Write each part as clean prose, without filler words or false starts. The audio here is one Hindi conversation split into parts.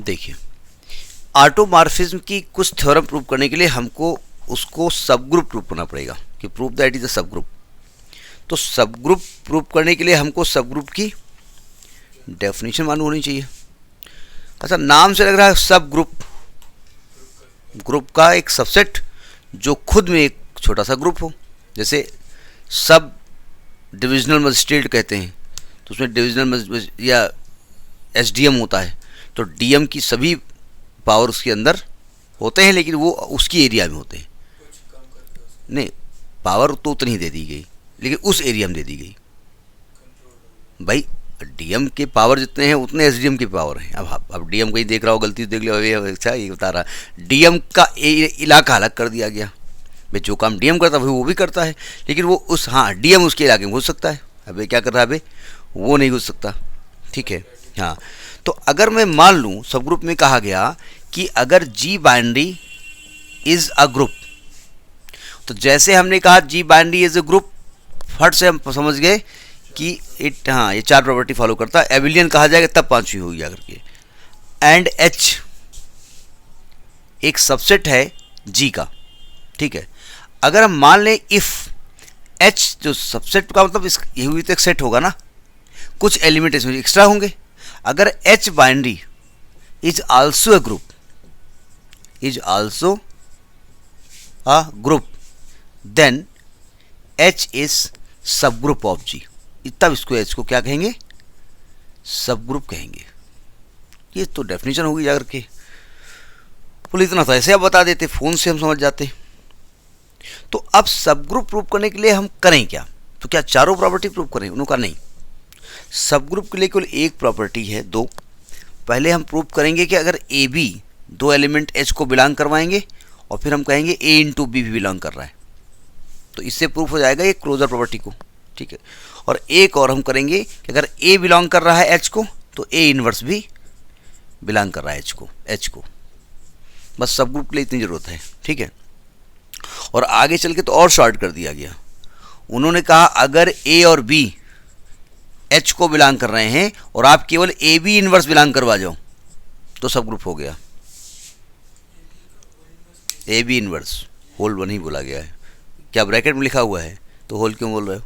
देखिए, ऑटोमॉर्फिज्म की कुछ थ्योरम प्रूव करने के लिए हमको उसको सब ग्रुप प्रूव करना पड़ेगा कि प्रूव दैट इज अ सब ग्रुप। तो सब ग्रुप प्रूव करने के लिए हमको सब ग्रुप की डेफिनेशन मालूम होनी चाहिए। अच्छा, नाम से लग रहा है सब ग्रुप, ग्रुप का एक सबसेट जो खुद में एक छोटा सा ग्रुप हो। जैसे सब डिविजनल मजिस्ट्रेट कहते हैं, तो उसमें डिविजनल या एसडीएम होता है, तो डीएम की सभी पावर उसके अंदर होते हैं, लेकिन वो उसकी एरिया में होते हैं। नहीं, पावर तो उतनी ही दे दी गई, लेकिन उस एरिया में दे दी गई। भाई डीएम के पावर जितने हैं उतने एसडीएम के पावर हैं। अब डीएम कहीं देख रहा हो, गलती से देख लिया, अच्छा ये बता रहा, डीएम का इलाका अलग कर दिया गया। भाई जो काम डीएम करता है वो भी करता है, लेकिन वो उस, हाँ, डीएम उसके इलाके में घुस सकता है। अबे क्या कर रहा है, अबे वो नहीं घुस सकता। ठीक है, हाँ। तो अगर मैं मान लूँ सब ग्रुप में कहा गया कि अगर जी बाइनरी इज अ ग्रुप, तो जैसे हमने कहा जी बाइनरी इज अ ग्रुप, फट से हम समझ गए कि इट, हाँ, ये 4 प्रॉपर्टी फॉलो करता है। एबिलियन कहा जाएगा तब 5वीं होगी आकर के। एंड एच एक सबसेट है जी का। ठीक है, अगर हम मान लें इफ एच, जो सबसेट का मतलब ये हुई तो एक सेट होगा ना, कुछ एलिमेंट इसमें एक्स्ट्रा होंगे। अगर H binary is also a group, is also a group, then H is subgroup of G. तब इसको एच को क्या कहेंगे, सब ग्रुप कहेंगे। ये तो डेफिनेशन होगी जाकर के। बोले इतना तो ऐसे आप बता देते, फोन से हम समझ जाते। तो अब सब ग्रुप प्रूव करने के लिए हम करें क्या, तो क्या चारों प्रॉपर्टी प्रूव करें? उन्होंने कहा नहीं, सब ग्रुप के लिए केवल एक प्रॉपर्टी है, 2। पहले हम प्रूव करेंगे कि अगर ए बी 2 एलिमेंट एच को बिलोंग करवाएंगे, और फिर हम कहेंगे ए इंटू बी भी बिलोंग कर रहा है, तो इससे प्रूफ हो जाएगा ये क्लोजर प्रॉपर्टी को। ठीक है, और एक और हम करेंगे कि अगर ए बिलोंग कर रहा है एच को, तो ए इनवर्स भी बिलोंग कर रहा है एच को। बस सब ग्रुप के लिए इतनी ज़रूरत है। ठीक है, और आगे चल के तो और शॉर्ट कर दिया गया। उन्होंने कहा अगर ए और बी एच को बिलोंग कर रहे हैं और आप केवल ए बी इनवर्स बिलोंग करवा जाओ, तो सब ग्रुप हो गया। ए बी इनवर्स होल 1 ही बोला गया है, क्या ब्रैकेट में लिखा हुआ है, तो होल क्यों बोल रहे हो?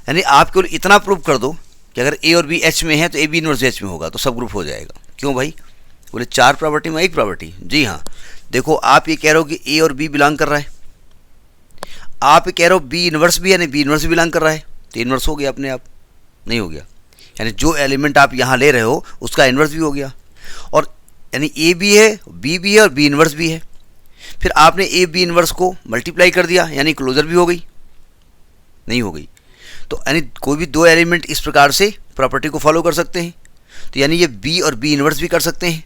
यानी आप केवल इतना प्रूव कर दो कि अगर ए और बी एच में है तो ए बी इनवर्स एच में होगा, तो सब ग्रुप हो जाएगा। क्यों भाई? बोले 4 प्रॉपर्टी में एक प्रॉपर्टी। जी हाँ, देखो आप ये कह रहे हो कि ए और बी बिलोंग कर रहा है, आप ये कह रहे हो बी इनवर्स भी, यानी बी इनवर्स भी बिलोंग कर रहा है, तो इनवर्स हो गया अपने आप? नहीं हो गया, यानी जो एलिमेंट आप यहाँ ले रहे हो उसका इनवर्स भी हो गया। और यानी ए भी है, बी भी है और बी इनवर्स भी है। फिर आपने ए बी इनवर्स को मल्टीप्लाई कर दिया, यानी क्लोजर भी हो गई? नहीं हो गई। तो यानी कोई भी 2 एलिमेंट इस प्रकार से प्रॉपर्टी को फॉलो कर सकते हैं, तो यानी ये बी और बी इनवर्स भी कर सकते हैं।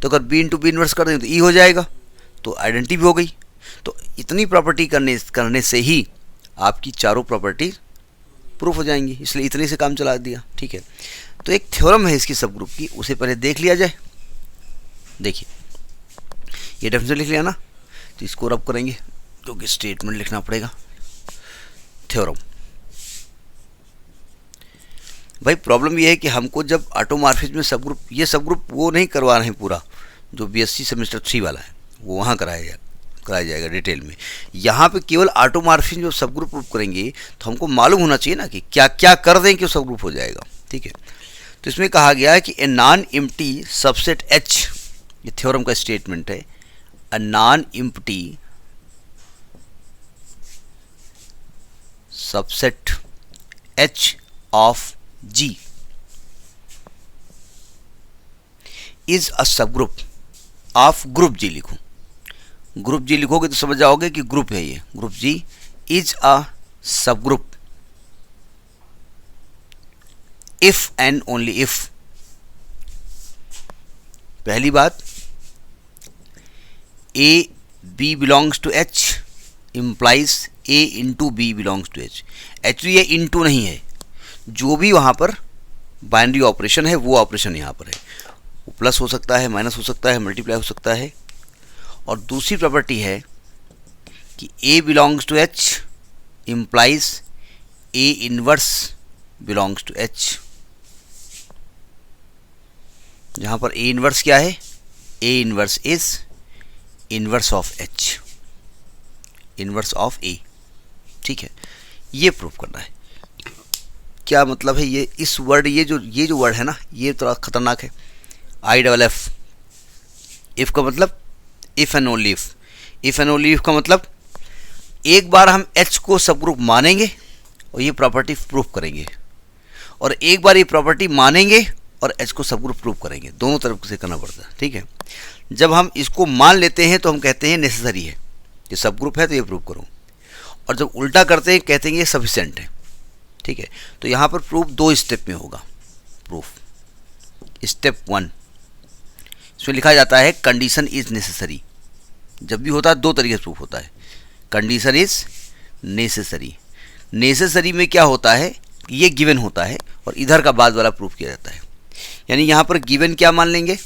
तो अगर बी इंटू बी इनवर्स कर दें तो ई हो जाएगा, तो आइडेंटिटी भी हो गई। तो इतनी प्रॉपर्टी करने से ही आपकी चारों प्रॉपर्टी प्रूफ हो जाएंगी, इसलिए इतने से काम चला दिया। ठीक है, तो एक थ्योरम है इसकी सब ग्रुप की, उसे पहले देख लिया जाए। देखिए, ये डेफिनेशन लिख लिया ना, तो इसको रब करेंगे क्योंकि स्टेटमेंट लिखना पड़ेगा। थ्योरम, भाई प्रॉब्लम ये है कि हमको जब ऑटोमॉर्फिज्म में सब ग्रुप, ये सब ग्रुप वो नहीं करवा रहे हैं पूरा, जो बीएससी सेमेस्टर 3 वाला है वो वहाँ कराया जाएगा डिटेल में। यहाँ पे केवल ऑटोमॉर्फिज्म जब सब ग्रुप प्रूव करेंगे तो हमको मालूम होना चाहिए ना कि क्या क्या कर दें कि वो सब ग्रुप हो जाएगा। ठीक है, तो इसमें कहा गया है कि a non empty subset H, ये थ्योरम का स्टेटमेंट है, a non empty subset H of G is a subgroup of group G। लिखो, ग्रुप G लिखोगे तो समझ जाओगे कि ग्रुप है ये। Group G is a subgroup if and only if, पहली बात, A B belongs to H implies A into B belongs to H। Actually ये इंटू नहीं है, जो भी वहाँ पर बाइनरी ऑपरेशन है वो ऑपरेशन यहाँ पर है। वो प्लस हो सकता है, माइनस हो सकता है, मल्टीप्लाई हो सकता है। और दूसरी प्रॉपर्टी है कि A belongs to H implies A inverse belongs to H। जहाँ पर ए इन्वर्स क्या है, A inverse is inverse of H, inverse of A. ठीक है, ये प्रूव करना है। क्या मतलब है ये, इस वर्ड ये जो वर्ड है ना, ये थोड़ा खतरनाक है। आई डबल एफ, इफ का मतलब if and only if, if and only if का मतलब एक बार हम एच को सब ग्रुप मानेंगे और ये प्रॉपर्टी प्रूव करेंगे, और एक बार ये प्रॉपर्टी मानेंगे और एच को सब ग्रुप प्रूव करेंगे, दोनों तरफ से करना पड़ता है। ठीक है, जब हम इसको मान लेते हैं तो हम कहते हैं नेसेसरी है, ये सब ग्रुप है तो ये प्रूव करो, और जब उल्टा करते हैं कहते हैं ये सफिशिएंट है। ठीक है, तो यहाँ पर प्रूफ 2 स्टेप में होगा। प्रूफ स्टेप 1, इसमें लिखा जाता है कंडीशन इज नेसेसरी। जब भी होता है 2 तरीके से प्रूफ होता है, कंडीशन इज नेसेसरी। नेसेसरी में क्या होता है, ये गिवन होता है और इधर का बाद वाला प्रूफ किया जाता है। यानी यहाँ पर गिवन क्या मान लेंगे,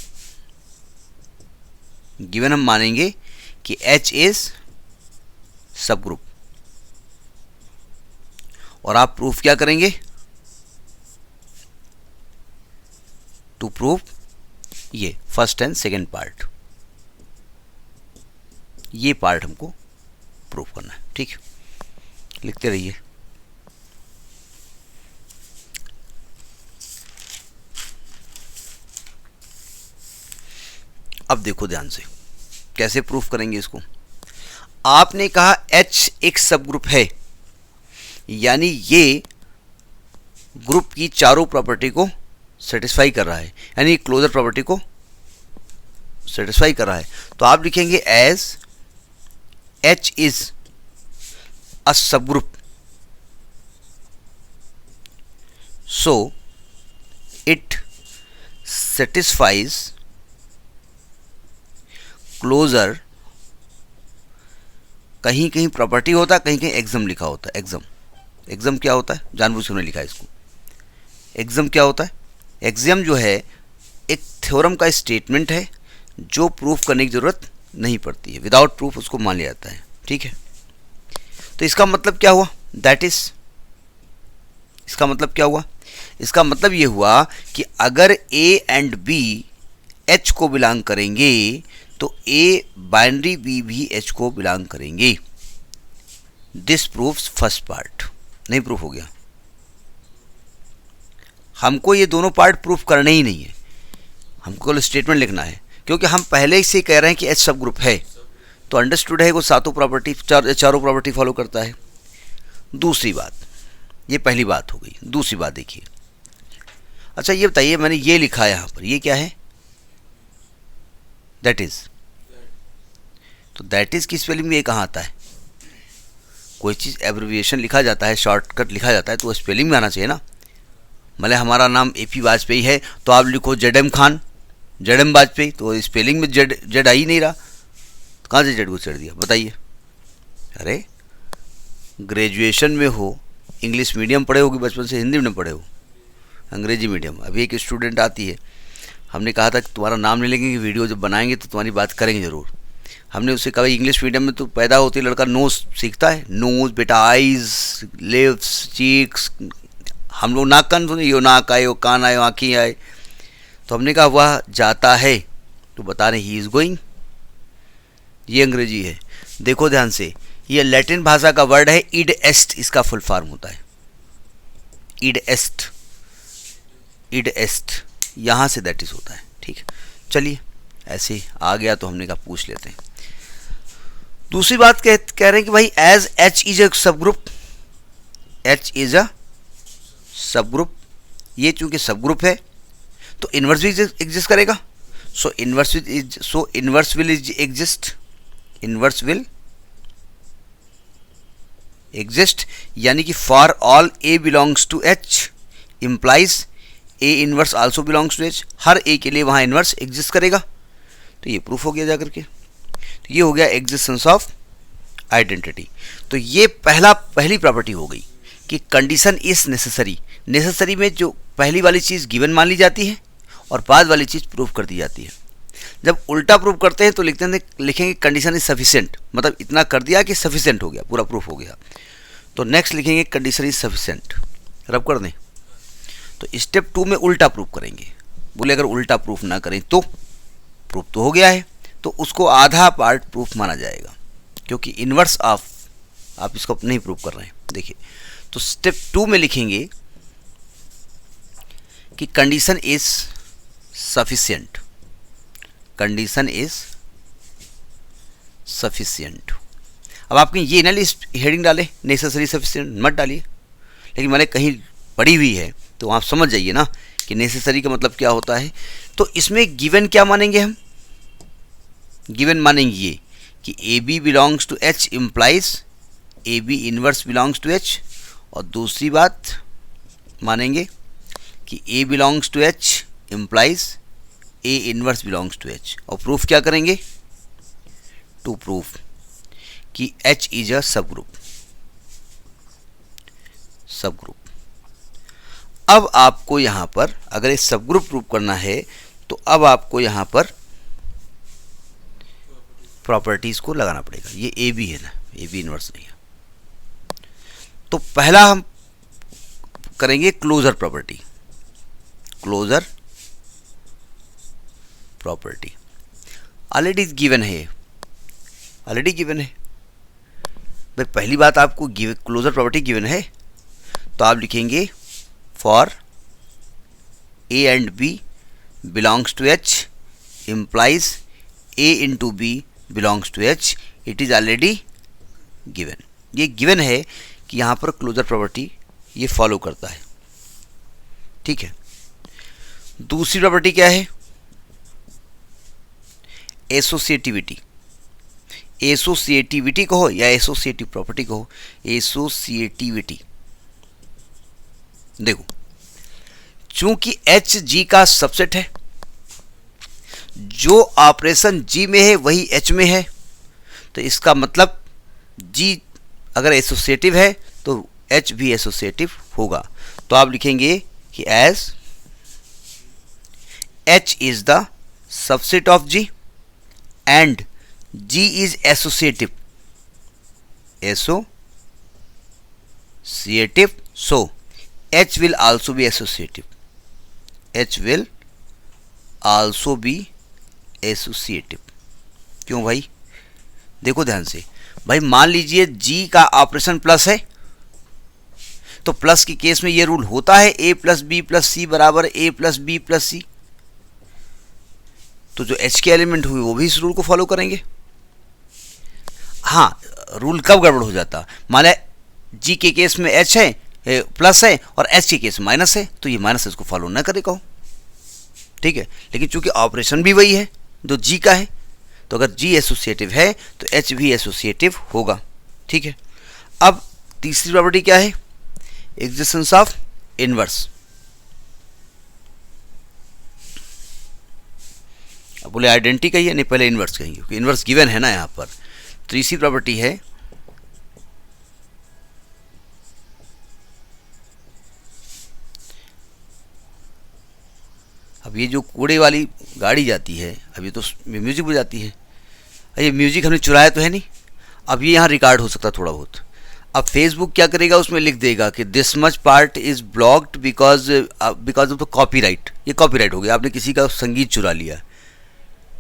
गिवन हम मानेंगे कि एच इज सब ग्रुप, और आप प्रूफ क्या करेंगे, टू प्रूव ये फर्स्ट एंड सेकेंड पार्ट, ये पार्ट हमको प्रूव करना है। ठीक है, लिखते रहिए। अब देखो ध्यान से कैसे प्रूफ करेंगे इसको। आपने कहा H एक सब ग्रुप है, यानी ये ग्रुप की चारों प्रॉपर्टी को सेटिस्फाई कर रहा है, यानी क्लोजर प्रॉपर्टी को सेटिस्फाई कर रहा है। तो आप लिखेंगे as H is a subgroup, so it satisfies closure. कहीं कहीं प्रॉपर्टी होता है, कहीं कहीं एग्जाम लिखा होता है। एग्जाम, एग्जाम क्या होता है, जानबूझ के उन्होंने लिखा है इसको। एग्जाम क्या होता है, एग्जाम जो है एक थ्योरम का स्टेटमेंट है जो प्रूफ करने की ज़रूरत नहीं पड़ती है, विदाउट प्रूफ उसको मान लिया जाता है। ठीक है, तो इसका मतलब क्या हुआ, दैट इज, इसका मतलब क्या हुआ, इसका मतलब ये हुआ कि अगर ए एंड बी एच को बिलोंग करेंगे तो ए बाइनरी बी भी एच को बिलोंग करेंगे। This proves first part. नहीं प्रूफ हो गया, हमको ये दोनों पार्ट प्रूफ करने ही नहीं है, हमको केवल स्टेटमेंट लिखना है, क्योंकि हम पहले से कह रहे हैं कि एच सब ग्रुप है, तो अंडरस्टूड है वो सातों प्रॉपर्टी चारों प्रॉपर्टी फॉलो करता है। दूसरी बात, ये पहली बात हो गई। दूसरी बात देखिए, अच्छा ये बताइए, मैंने ये लिखा है यहाँ पर, ये क्या है, दैट इज। तो दैट इज की स्पेलिंग में ये कहाँ आता है, कोई चीज़ एब्रिविएशन लिखा जाता है, शॉर्टकट लिखा जाता है, तो स्पेलिंग में आना चाहिए ना। मतलब हमारा नाम AP वाजपेयी है तो आप लिखो ZM खान, ZM वाजपेयी, तो स्पेलिंग में जेड आ ही नहीं रहा, तो कहाँ से जेड को चढ़ दिया बताइए। अरे ग्रेजुएशन में हो, इंग्लिश मीडियम पढ़े हो कि बचपन से हिंदी में पढ़े हो, अंग्रेजी मीडियम। अभी एक स्टूडेंट आती है, हमने कहा था कि तुम्हारा नाम नहीं लेंगे, वीडियो जब बनाएंगे तो तुम्हारी बात करेंगे ज़रूर। हमने उससे कहा इंग्लिश मीडियम में तो पैदा होते ही लड़का नोज सीखता है, नोज बेटा, आइज, लिप्स, चीक्स, हम लोग नाक कान सुने, यो नाक आए, यो कान आए, आँखें आए। तो हमने कहा वह जाता है, तो बता रहे ही इज़ गोइंग, ये अंग्रेजी है। देखो ध्यान से, ये लैटिन भाषा का वर्ड है इड एस्ट, इसका फुल फॉर्म होता है इड एस्ट, इड एस्ट, यहाँ से दैट इज होता है। ठीक है, चलिए ऐसे आ गया तो हमने कहा पूछ लेते हैं। दूसरी बात कह रहे हैं कि भाई as H is a subgroup, H is a subgroup, ये चूंकि सब ग्रुप है तो इनवर्स भी एग्जिस्ट करेगा, so inverse will exist, inverse will exist, यानी कि for all A belongs to H implies A inverse also belongs to H, हर ए के लिए वहाँ इनवर्स एग्जिस्ट करेगा। तो ये प्रूफ हो गया जा करके, तो ये हो गया एग्जिस्टेंस ऑफ आइडेंटिटी। तो ये पहली प्रॉपर्टी हो गई कि कंडीशन इज नेसेसरी। नेसेसरी में जो पहली वाली चीज़ गिवन मान ली जाती है और बाद वाली चीज़ प्रूफ कर दी जाती है। जब उल्टा प्रूफ करते हैं तो लिखेंगे कंडीशन इज सफिशिएंट, मतलब इतना कर दिया कि सफिशिएंट हो गया, पूरा प्रूफ हो गया। तो नेक्स्ट लिखेंगे कंडीशन इज सफिशिएंट, रब कर दें। तो स्टेप 2 में उल्टा प्रूफ करेंगे, बोले अगर उल्टा प्रूफ ना करें तो प्रूफ तो हो गया है, तो उसको आधा पार्ट प्रूफ माना जाएगा, क्योंकि इन्वर्स ऑफ आप इसको नहीं प्रूफ कर रहे हैं। देखिए, तो स्टेप 2 में लिखेंगे कि condition is sufficient, condition is sufficient. अब आपके ये ना लिस्ट हेडिंग डालें, नेसेसरी सफिशिएंट मत डालिए, लेकिन मैंने कहीं पढ़ी हुई है तो आप समझ जाइए ना कि नेसेसरी का मतलब क्या होता है। तो इसमें गिवन क्या मानेंगे हम, गिवन मानेंगे ये कि A B belongs to H implies A B inverse belongs to H, और दूसरी बात मानेंगे कि A belongs to H implies A inverse belongs to H. और प्रूफ क्या करेंगे, टू प्रूफ कि H is a subgroup, सब ग्रुप। अब आपको यहाँ पर अगर ये सब ग्रुप प्रूफ करना है तो अब आपको यहाँ पर प्रॉपर्टीज को लगाना पड़ेगा। ये ए बी है ना, ए बी इनवर्स नहीं है, तो पहला हम करेंगे closure property, closure property already given है, ऑलरेडी गिवन है भाई। पहली बात आपको क्लोजर प्रॉपर्टी गिवन है, तो आप लिखेंगे for A and B belongs to H implies A into B belongs to H, it is already given. ये गिवन है कि यहाँ पर क्लोजर प्रॉपर्टी ये फॉलो करता है, ठीक है। दूसरी प्रॉपर्टी क्या है, एसोसिएटिविटी। एसोसिएटिविटी कहो या एसोसिएटिव प्रॉपर्टी कहो, एसोसिएटिविटी। देखो, चूंकि एच जी का सबसेट है, जो ऑपरेशन जी में है वही एच में है, तो इसका मतलब जी अगर एसोसिएटिव है तो एच भी एसोसिएटिव होगा। तो आप लिखेंगे कि as H is the subset of G and G is associative, associative, so H will also be associative, H will also be associative। क्यों भाई, देखो ध्यान से भाई, मान लीजिए G का ऑपरेशन प्लस है, तो प्लस के केस में ये रूल होता है A प्लस बी प्लस सी बराबर A प्लस बी प्लस सी, तो जो H के एलिमेंट हुए वो भी इस रूल को फॉलो करेंगे। हाँ, रूल कब गड़बड़ हो जाता, मान लिया G के केस में H है प्लस है और एच के केस माइनस है, तो ये माइनस इसको फॉलो ना करेगा, ठीक है। लेकिन चूंकि ऑपरेशन भी वही है जो जी का है, तो अगर जी एसोसिएटिव है तो एच भी एसोसिएटिव होगा, ठीक है। अब तीसरी प्रॉपर्टी क्या है, एग्जिस्टेंस ऑफ इनवर्स। अब बोले आइडेंटिटी कहिए, नहीं पहले इनवर्स कहेंगे क्योंकि इनवर्स गिवन है ना यहाँ पर। तीसरी प्रॉपर्टी है अब ये जो कूड़े वाली गाड़ी जाती है, अब ये तो म्यूजिक बजाती है, ये म्यूजिक हमने चुराया तो है नहीं, अब ये यहाँ रिकॉर्ड हो सकता थोड़ा बहुत। अब फेसबुक क्या करेगा, उसमें लिख देगा कि this much part is blocked because of the copyright. ये कॉपीराइट हो गया, आपने किसी का संगीत चुरा लिया।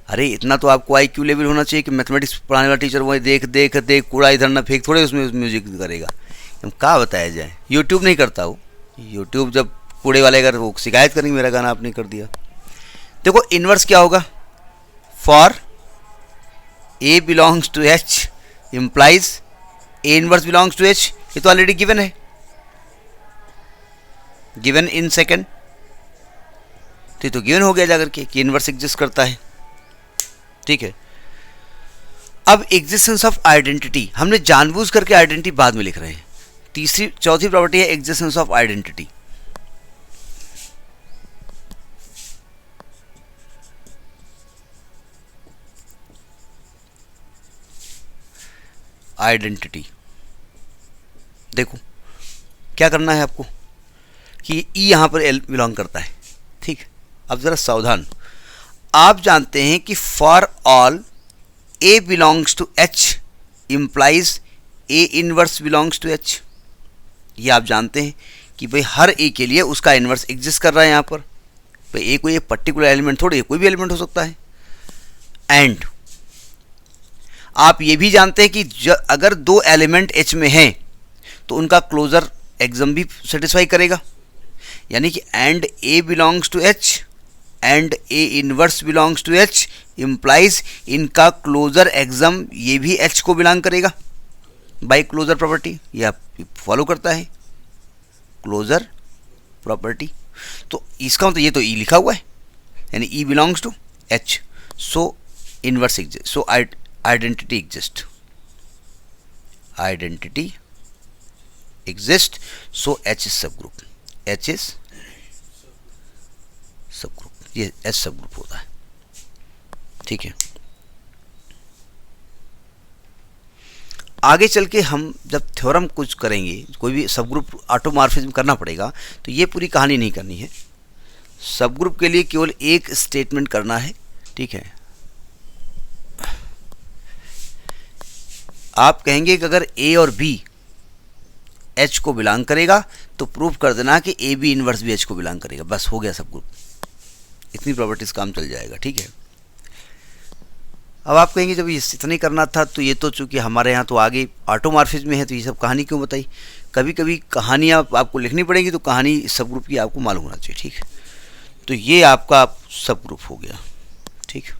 अरे इतना तो आपको IQ लेवल होना चाहिए कि मैथमेटिक्स पढ़ाने वाला टीचर वही देख देख देख कूड़ा इधर ना फेंक, थोड़े उसमें म्यूजिक करेगा। हम क्या बताया जाए, यूट्यूब नहीं करता वो, यूट्यूब जब कूड़े वाले अगर वो शिकायत करेंगे मेरा गाना आपने कर दिया। देखो इनवर्स क्या होगा, for A belongs to H implies A inverse belongs to H, ये तो ऑलरेडी गिवन है, गिवन इन सेकेंड, तो ये तो गिवन हो गया जाकर के कि इनवर्स एग्जिस्ट करता है, ठीक है। अब एग्जिस्टेंस ऑफ आइडेंटिटी, हमने जानबूझ करके आइडेंटिटी बाद में लिख रहे हैं। चौथी प्रॉपर्टी है एग्जिस्टेंस ऑफ आइडेंटिटी। आइडेंटिटी देखो क्या करना है आपको कि ई यहाँ पर एल बिलोंग करता है, ठीक। अब ज़रा सावधान, आप जानते हैं कि for all A belongs to H implies A inverse belongs to H. ये आप जानते हैं कि भाई हर ए के लिए उसका इनवर्स एग्जिस्ट कर रहा है यहाँ पर, तो ए कोई एक पर्टिकुलर एलिमेंट थोड़ी, कोई भी एलिमेंट हो सकता है। एंड आप ये भी जानते हैं कि अगर दो एलिमेंट एच में हैं तो उनका क्लोजर एग्जाम भी सेटिस्फाई करेगा, यानी कि and A belongs to H and A inverse belongs to H implies इनका क्लोजर एग्जाम ये भी एच को बिलोंग करेगा बाय क्लोजर प्रॉपर्टी। ये आप फॉलो करता है क्लोजर प्रॉपर्टी। तो इसका मतलब ये तो ई लिखा हुआ है, यानी E belongs to H, so inverse exist, so identity exist, identity exist, so H is subgroup, H is subgroup, ये एच सब ग्रुप होता है। ठीक है, आगे चल के हम जब थ्योरम कुछ करेंगे, कोई भी सब ग्रुप ऑटोमॉर्फिज्म करना पड़ेगा, तो ये पूरी कहानी नहीं करनी है। सब ग्रुप के लिए केवल एक स्टेटमेंट करना है। ठीक है, आप कहेंगे कि अगर ए और बी एच को बिलोंग करेगा तो प्रूफ कर देना कि ए बी इनवर्स भी एच को बिलोंग करेगा, बस हो गया सब ग्रुप, इतनी प्रॉपर्टीज काम चल जाएगा। ठीक है, अब आप कहेंगे जब इतना ही करना था तो ये तो चूंकि हमारे यहाँ तो आगे ऑटोमॉर्फिज्म में है तो ये सब कहानी क्यों बताई। कभी कभी कहानियाँ आपको लिखनी पड़ेगी तो कहानी सब ग्रुप की आपको मालूम होना चाहिए। ठीक है, तो ये आपका सब ग्रुप हो गया। ठीक।